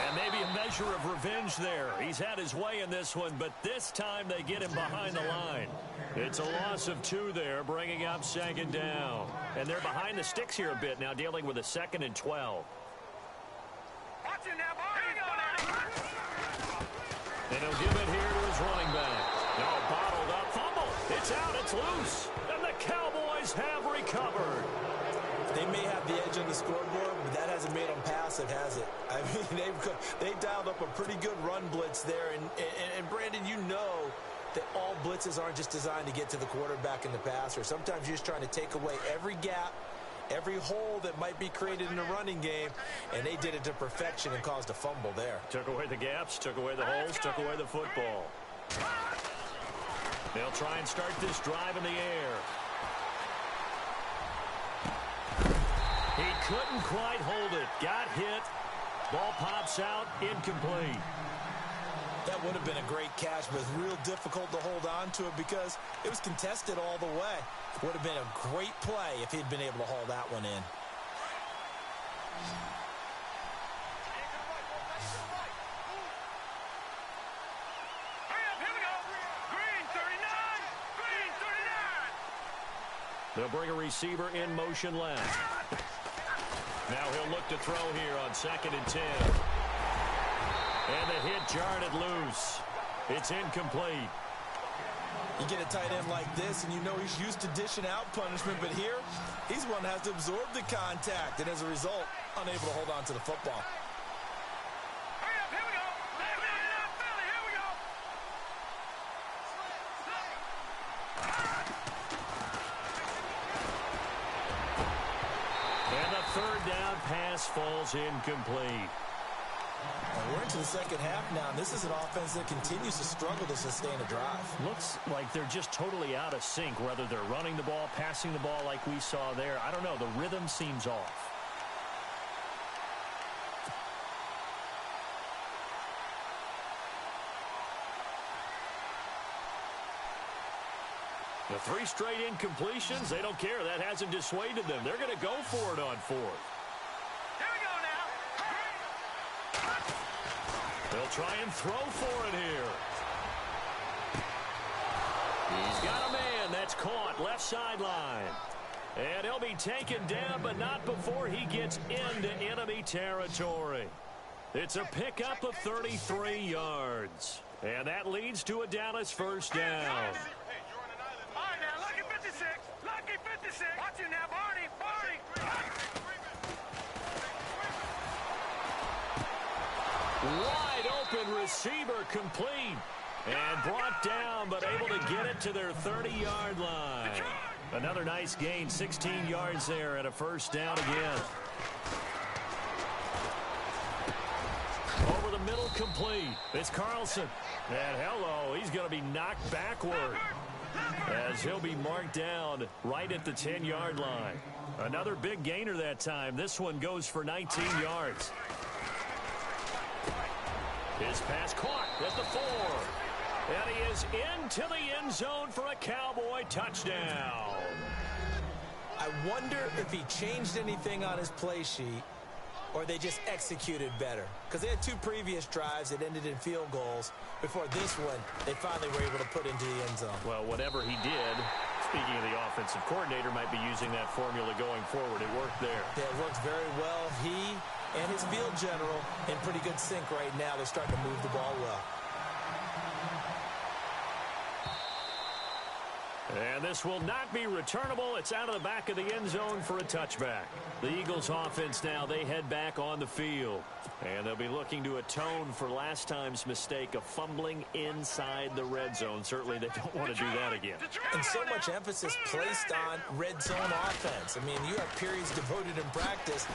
And maybe a measure of revenge there. He's had his way in this one, but this time they get him behind the line. It's a loss of 2 there, bringing up 2nd down. And they're behind the sticks here a bit now, dealing with a 2nd and 12. Watch it now, boy. Here you go now. And he'll give it here to his running back. No, bottled up fumble. It's out. It's loose. And the Cowboys have recovered. They may have the edge on the scoreboard, but that hasn't made them passive, has it? I mean, they dialed up a pretty good run blitz there. And Brandon, you know that all blitzes aren't just designed to get to the quarterback and the passer. Sometimes you're just trying to take away every gap, every hole that might be created in the running game, and they did it to perfection and caused a fumble there. Took away the gaps, took away the holes, took away the football. They'll try and start this drive in the air. He couldn't quite hold it. Got hit. Ball pops out. Incomplete. That would have been a great catch, but it's real difficult to hold on to it because it was contested all the way. Would have been a great play if he'd been able to haul that one in. Hurry up, here we go. Green 39. Green 39. They'll bring a receiver in motion left. Now he'll look to throw here on 2nd and 10. And the hit jarred it loose. It's incomplete. You get a tight end like this, and you know he's used to dishing out punishment, but here, he's one that has to absorb the contact, and as a result, unable to hold on to the football. Hurry up, here we go. Philly, here we go. And the 3rd down pass falls incomplete. We're into the second half now, and this is an offense that continues to struggle to sustain a drive. Looks like they're just totally out of sync, whether they're running the ball, passing the ball like we saw there. I don't know. The rhythm seems off. The 3 straight incompletions, they don't care. That hasn't dissuaded them. They're going to go for it on 4th. Here we go now. They'll try and throw for it here. He's got a man. That's caught. Left sideline. And he'll be taken down, but not before he gets into enemy territory. It's a pickup of 33 yards. And that leads to a Dallas first down. All right, now, lucky 56. Lucky 56. Watch it now, Barney. Wide open receiver complete. And brought down, but able to get it to their 30-yard line. Another nice gain, 16 yards there, and a first down again. Over the middle, complete. It's Carlson. And hello, he's going to be knocked backward as he'll be marked down right at the 10-yard line. Another big gainer that time. This one goes for 19 yards. His pass caught at the 4. And he is into the end zone for a Cowboy touchdown. I wonder if he changed anything on his play sheet or they just executed better. Because they had 2 previous drives that ended in field goals. Before this one, they finally were able to put into the end zone. Well, whatever he did, speaking of the offensive coordinator, might be using that formula going forward. It worked there. Yeah, it worked very well. He and his field general in pretty good sync right now. They're starting to move the ball well. And this will not be returnable. It's out of the back of the end zone for a touchback. The Eagles offense now, they head back on the field. And they'll be looking to atone for last time's mistake of fumbling inside the red zone. Certainly they don't want to do that again. And so much emphasis placed on red zone offense. I mean, you have periods devoted in practice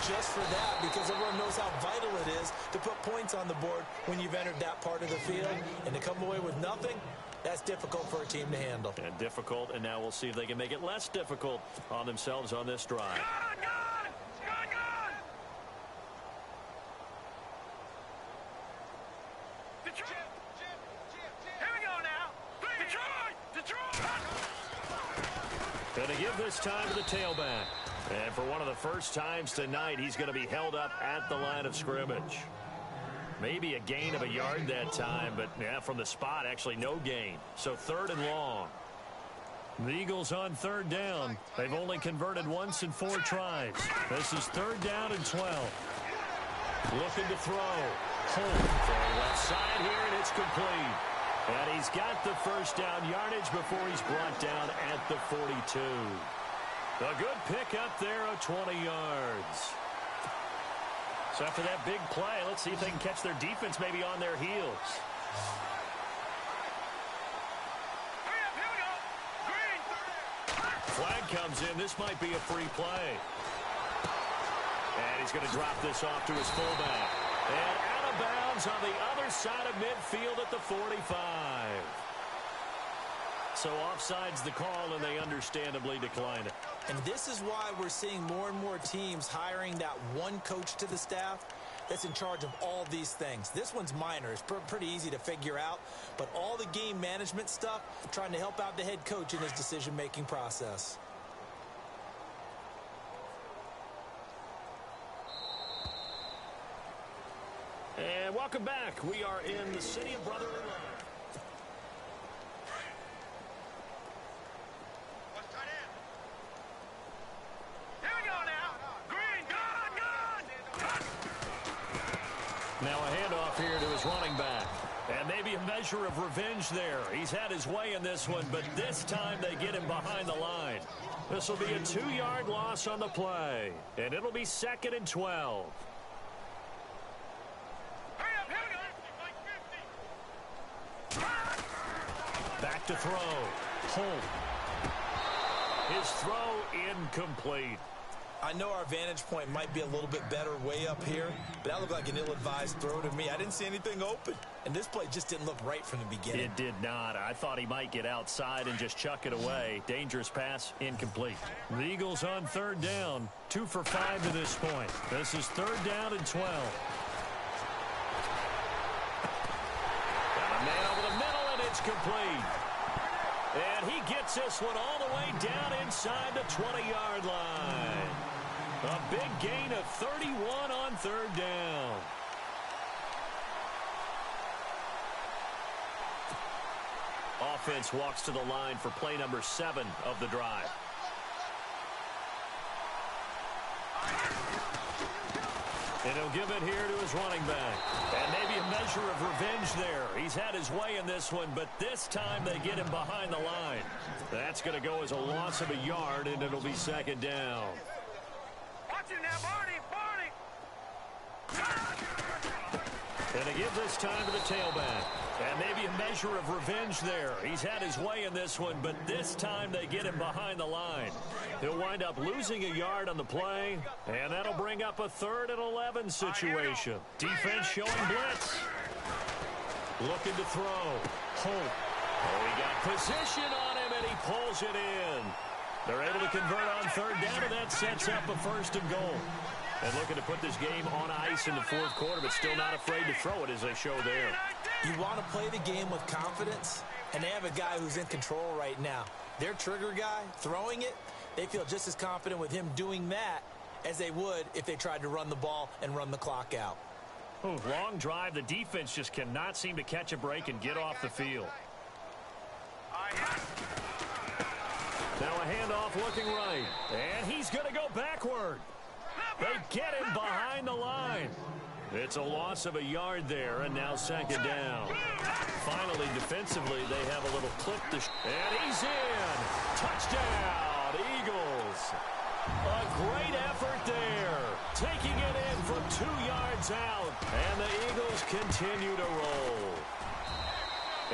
just for that because everyone knows how vital it is to put points on the board when you've entered that part of the field. And to come away with nothing, that's difficult for a team to handle. And difficult, and now we'll see if they can make it less difficult on themselves on this drive. Gone! Detroit! Here we go now. Detroit! Going to give this time to the tailback. And for one of the first times tonight, he's going to be held up at the line of scrimmage. Maybe a gain of a yard that time, but yeah, from the spot, actually no gain. So 3rd and long. The Eagles on 3rd down. They've only converted once in 4 tries. This is 3rd down and 12. Looking to throw. Holt from left side here, and it's complete. And he's got the first down yardage before he's brought down at the 42. A good pickup there of 20 yards. So after that big play, let's see if they can catch their defense maybe on their heels. Flag comes in. This might be a free play. And he's going to drop this off to his fullback. And out of bounds on the other side of midfield at the 45. So offside's the call, and they understandably decline it. And this is why we're seeing more and more teams hiring that one coach to the staff that's in charge of all these things. This one's minor. It's pretty easy to figure out. But all the game management stuff, trying to help out the head coach in his decision-making process. And welcome back. We are in the city of brotherly love. Now a handoff here to his running back. And maybe a measure of revenge there. He's had his way in this one, but this time they get him behind the line. This will be a 2-yard loss on the play. And it'll be 2nd and 12. Back to throw. Holt. His throw incomplete. I know our vantage point might be a little bit better way up here, but that looked like an ill-advised throw to me. I didn't see anything open, and this play just didn't look right from the beginning. It did not. I thought he might get outside and just chuck it away. Dangerous pass, incomplete. The Eagles on 3rd down, 2 for 5 to this point. This is 3rd down and 12. Got a man over the middle, and it's complete. And he gets this one all the way down inside the 20-yard line. A big gain of 31 on 3rd down. Offense walks to the line for play number 7 of the drive. And he'll give it here to his running back. And maybe a measure of revenge there. He's had his way in this one, but this time they get him behind the line. That's going to go as a loss of a yard, and it'll be 2nd down. Watch it now, Barney! And they give this time to the tailback. And maybe a measure of revenge there. He's had his way in this one, but this time they get him behind the line. He'll wind up losing a yard on the play, and that'll bring up a 3rd and 11 situation. Defense showing blitz. Looking to throw. Holt. Oh, he got position on him, and he pulls it in. They're able to convert on 3rd down, and that sets up a 1st and goal. And looking to put this game on ice in the 4th quarter, but still not afraid to throw it as they show there. You want to play the game with confidence, and they have a guy who's in control right now. Their trigger guy, throwing it, they feel just as confident with him doing that as they would if they tried to run the ball and run the clock out. Ooh, long drive. The defense just cannot seem to catch a break and get off the field. Now a handoff looking right. And he's going to go backward. They get him behind the line. It's a loss of a yard there, and now 2nd down. Finally, defensively, they have a little clip to and he's in. Touchdown, Eagles. A great effort there. Taking it in from 2 yards out, and the Eagles continue to roll.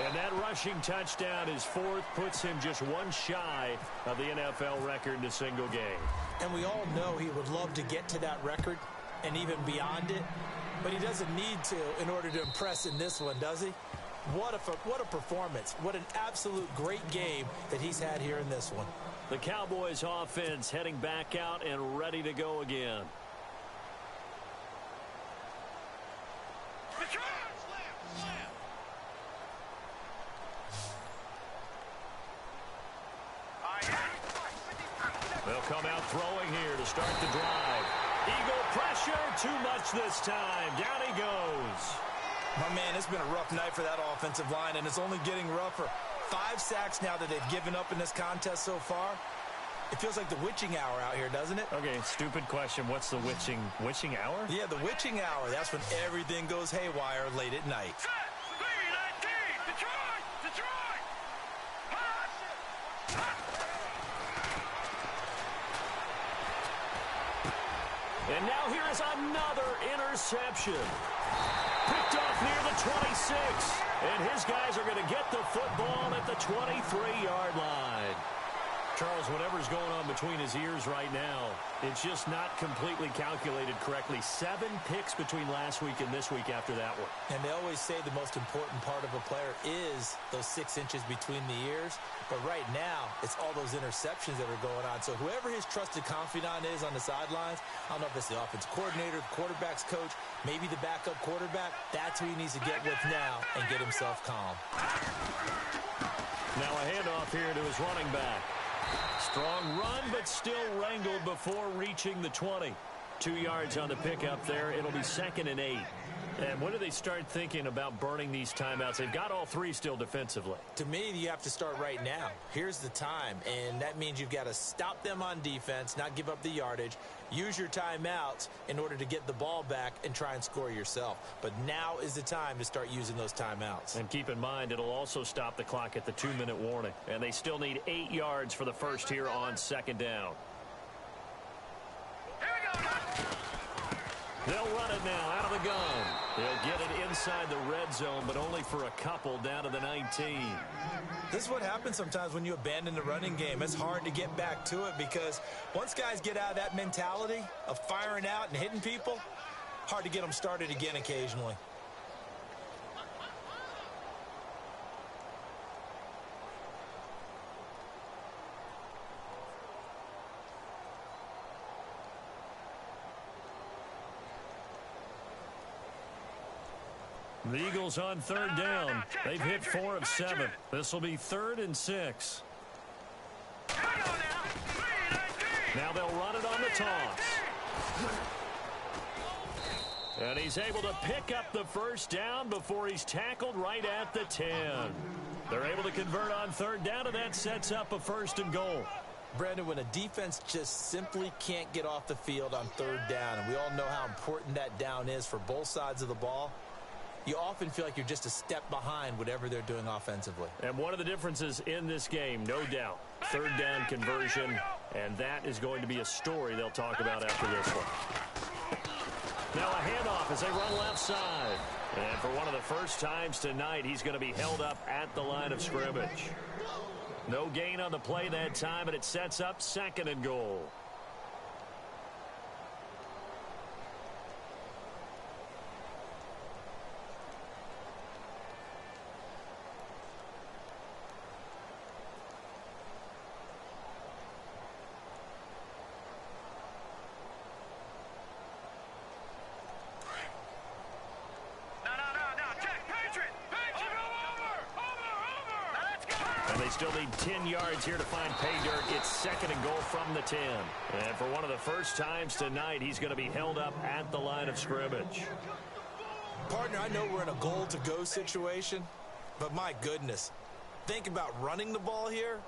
And that rushing touchdown, his 4th, puts him just 1 shy of the NFL record in a single game. And we all know he would love to get to that record and even beyond it, but he doesn't need to in order to impress in this one, does he? What a performance. What an absolute great game that he's had here in this one. The Cowboys offense heading back out and ready to go again. They'll come out throwing here to start the drive. Eagle pressure, too much this time. Down he goes. My man, it's been a rough night for that offensive line, and it's only getting rougher. 5 sacks now that they've given up in this contest so far. It feels like the witching hour out here, doesn't it? Okay, stupid question. What's the witching hour? Yeah, the witching hour. That's when everything goes haywire late at night. Set. 3-19. Detroit. Detroit. Hot. Hot. And now here is another interception. Picked off near the 26. And his guys are going to get the football at the 23-yard line. Charles, whatever's going on between his ears right now, it's just not completely calculated correctly. 7 picks between last week and this week after that one. And they always say the most important part of a player is those 6 inches between the ears. But right now, it's all those interceptions that are going on. So whoever his trusted confidant is on the sidelines, I don't know if it's the offense coordinator, the quarterback's coach, maybe the backup quarterback, that's who he needs to get with now and get himself calm. Now a handoff here to his running back. Strong run, but still wrangled before reaching the 20. 2 yards on the pickup there. It'll be 2nd and 8. And when do they start thinking about burning these timeouts? They've got all 3 still defensively. To me, you have to start right now. Here's the time, and that means you've got to stop them on defense, not give up the yardage, use your timeouts in order to get the ball back and try and score yourself. But now is the time to start using those timeouts. And keep in mind, it'll also stop the clock at the 2-minute warning. And they still need 8 yards for the first here on 2nd down. Here we go. They'll run it now out of the gun. They'll get it inside the red zone, but only for a couple down to the 19. This is what happens sometimes when you abandon the running game. It's hard to get back to it because once guys get out of that mentality of firing out and hitting people, hard to get them started again occasionally. The Eagles on 3rd down. They've hit 4 of 7. This will be 3rd and 6. Now they'll run it on the toss. And he's able to pick up the first down before he's tackled right at the 10. They're able to convert on 3rd down, and that sets up a 1st and goal. Brandon, when a defense just simply can't get off the field on 3rd down, and we all know how important that down is for both sides of the ball, you often feel like you're just a step behind whatever they're doing offensively. And one of the differences in this game, no doubt, 3rd down conversion, and that is going to be a story they'll talk about after this one. Now a handoff as they run left side. And for one of the first times tonight, he's going to be held up at the line of scrimmage. No gain on the play that time, and it sets up 2nd and goal. They still need 10 yards here to find pay dirt. It's 2nd and goal from the 10. And for one of the first times tonight, he's going to be held up at the line of scrimmage. Partner, I know we're in a goal-to-go situation, but my goodness, think about running the ball here.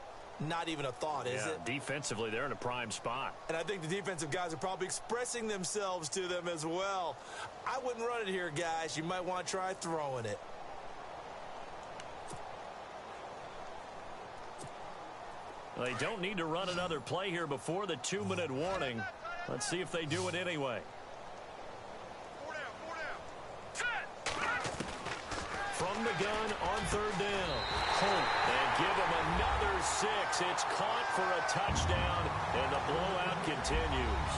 Not even a thought, is it? Defensively, they're in a prime spot. And I think the defensive guys are probably expressing themselves to them as well. I wouldn't run it here, guys. You might want to try throwing it. They don't need to run another play here before the 2-minute warning. Let's see if they do it anyway. From the gun on 3rd down. And give him another 6. It's caught for a touchdown, and the blowout continues.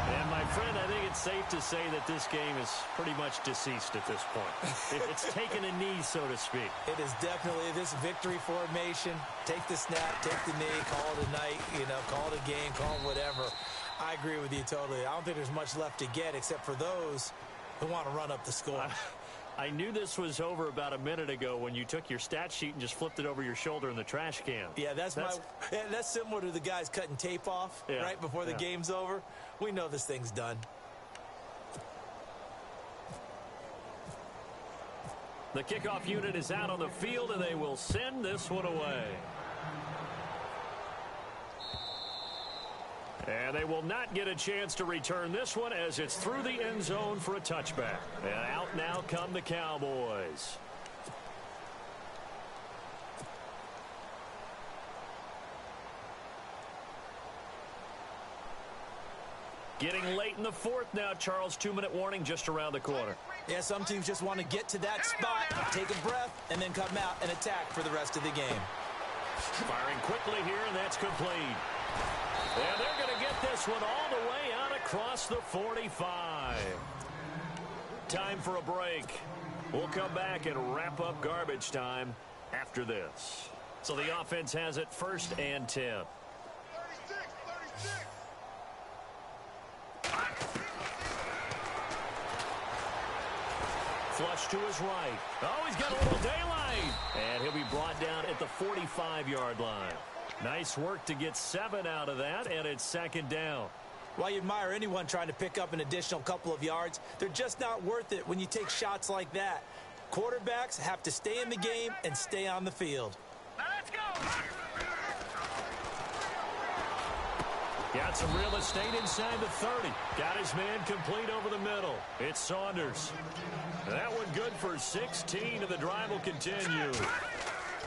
And, my friend, I think it's safe to say that this game is pretty much deceased at this point. It's taken a knee, so to speak. It is definitely this victory formation. Take the snap, take the knee, call it a night, call it a game, call it whatever. I agree with you totally. I don't think there's much left to get except for those who want to run up the score. I knew this was over about a minute ago when you took your stat sheet and just flipped it over your shoulder in the trash can. Yeah, that's similar to the guys cutting tape off right before the game's over. We know this thing's done. The kickoff unit is out on the field, and they will send this one away. And they will not get a chance to return this one as it's through the end zone for a touchback. And out now come the Cowboys. Getting late in the fourth now, Charles. 2-minute warning just around the corner. Yeah, some teams just want to get to that spot, take a breath, and then come out and attack for the rest of the game. Firing quickly here, and that's complete. And they're going to get this one all the way out across the 45. Time for a break. We'll come back and wrap up garbage time after this. So the offense has it 1st and 10. 36. Flush to his right. Oh, he's got a little daylight. And he'll be brought down at the 45-yard line. Nice work to get 7 out of that, and it's 2nd down. While you admire anyone trying to pick up an additional couple of yards, they're just not worth it when you take shots like that. Quarterbacks have to stay in the game and stay on the field. Now let's go. Got some real estate inside the 30. Got his man complete over the middle. It's Saunders. That one good for 16, and the drive will continue.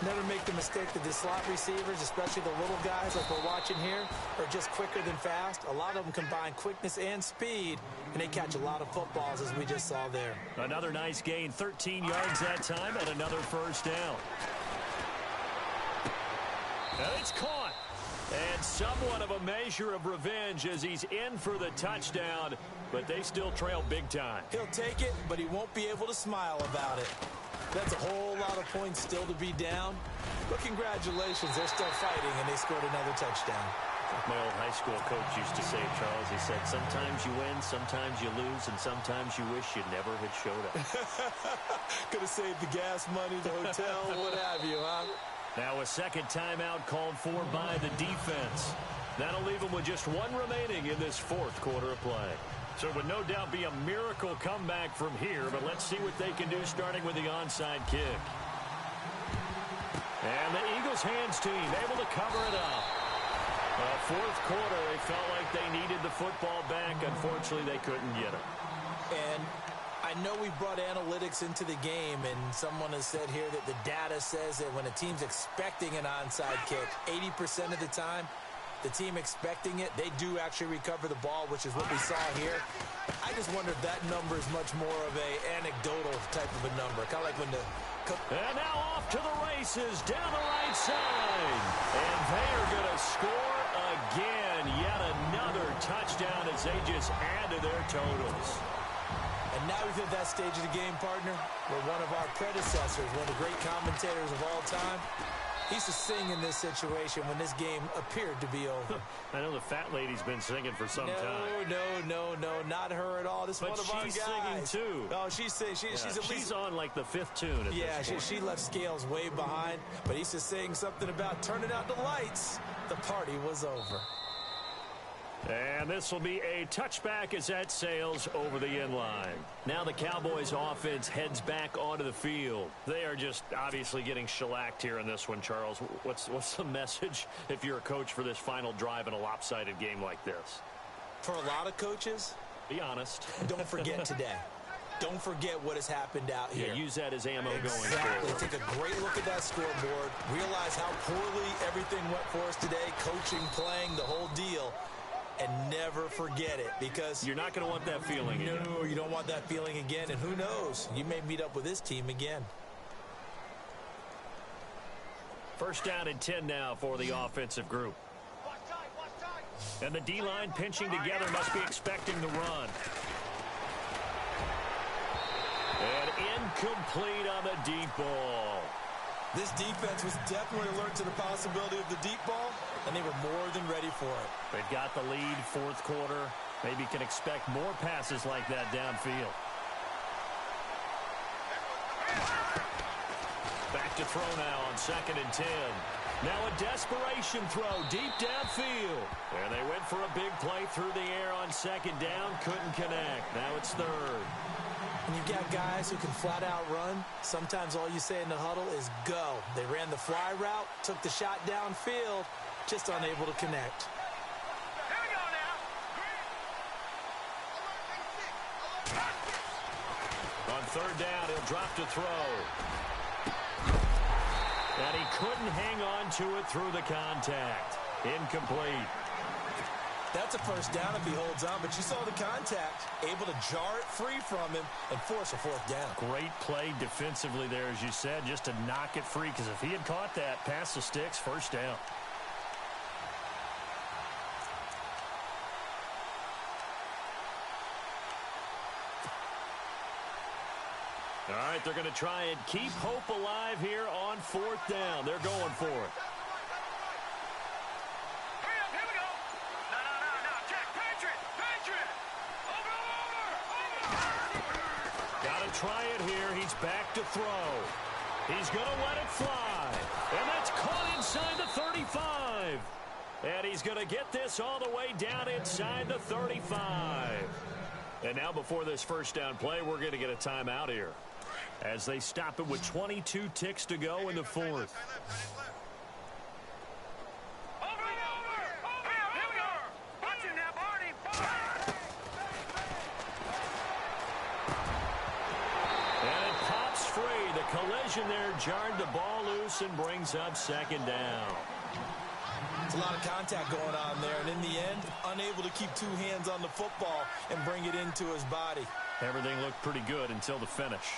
Never make the mistake that the slot receivers, especially the little guys like we're watching here, are just quicker than fast. A lot of them combine quickness and speed, and they catch a lot of footballs, as we just saw there. Another nice gain, 13 yards that time, and another 1st down. And it's caught. And somewhat of a measure of revenge as he's in for the touchdown, but they still trail big time. He'll take it, but he won't be able to smile about it. That's a whole lot of points still to be down. But congratulations, they're still fighting, and they scored another touchdown. My old high school coach used to say, Charles, he said, sometimes you win, sometimes you lose, and sometimes you wish you never had showed up. Could have saved the gas money, the hotel, what have you, huh? Now a second timeout called for by the defense. That'll leave them with just 1 remaining in this 4th quarter of play. So it would no doubt be a miracle comeback from here, but let's see what they can do starting with the onside kick. And the Eagles hands team able to cover it up. 4th quarter, they felt like they needed the football back. Unfortunately, they couldn't get it. And I know we brought analytics into the game, and someone has said here that the data says that when a team's expecting an onside kick, 80% of the time, the team expecting it, they do actually recover the ball, which is what we saw here. I just wonder if that number is much more of a anecdotal type of a number. Kind of like when the... And now off to the races down the right side. And they are going to score again. Yet another touchdown as they just add to their totals. And now we've hit that stage of the game, partner, where one of our predecessors, one of the great commentators of all time, he used to sing in this situation when this game appeared to be over. I know the fat lady's been singing for some time. No, not her at all. This is one of our guys. But she's singing, too. Oh, she's singing. She's on, like, the 5th tune at this point. She left Scales way behind, but he used to sing something about turning out the lights. The party was over. And this will be a touchback as that sails over the end line. Now the Cowboys offense heads back onto the field. They are just obviously getting shellacked here in this one, Charles. What's the message if you're a coach for this final drive in a lopsided game like this? For a lot of coaches, be honest. Don't forget today. Don't forget what has happened out here. Yeah, use that as ammo going Exactly. forward. Take a great look at that scoreboard. Realize how poorly everything went for us today. Coaching, playing, the whole deal. And never forget it, because you're not going to want that feeling again. No, you don't want that feeling again. And who knows? You may meet up with this team again. 1st down and 10 now for the offensive group. And the D-line pinching together must be expecting the run. And incomplete on the deep ball. This defense was definitely alert to the possibility of the deep ball, and they were more than ready for it. They've got the lead, 4th quarter. Maybe can expect more passes like that downfield. Back to throw now on 2nd and 10. Now a desperation throw deep downfield. And they went for a big play through the air on 2nd down. Couldn't connect. Now it's 3rd. When you've got guys who can flat out run, sometimes all you say in the huddle is go. They ran the fly route, took the shot downfield, just unable to connect. Here we go third down. He'll drop to throw. And he couldn't hang on to it through the contact. Incomplete. That's a first down if he holds on, but you saw the contact. Able to jar it free from him and force a fourth down. Great play defensively there, as you said, just to knock it free, because if he had caught that, past the sticks, first down. All right, they're going to try and keep hope alive here on fourth down. They're going for it. Hurry up, here we go. No, Jack, Patriot. Over. Got to try it here. He's back to throw. He's going to let it fly. And that's caught inside the 35. And he's going to get this all the way down inside the 35. And now before this first down play, we're going to get a timeout here, as they stop it with 22 ticks to go in the fourth. Over. Here we go. Watch it now, Barney. And it pops free. The collision there jarred the ball loose and brings up second down. It's a lot of contact going on there, and in the end, unable to keep two hands on the football and bring it into his body. Everything looked pretty good until the finish.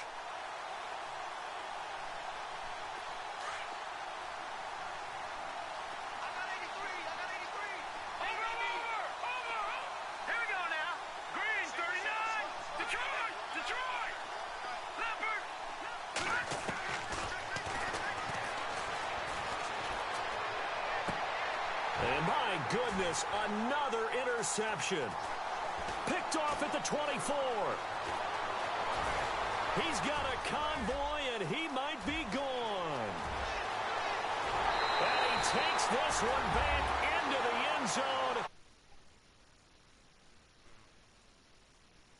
And my goodness, another interception. Picked off at the 24. He's got a convoy, and he might be gone. And he takes this one back into the end zone.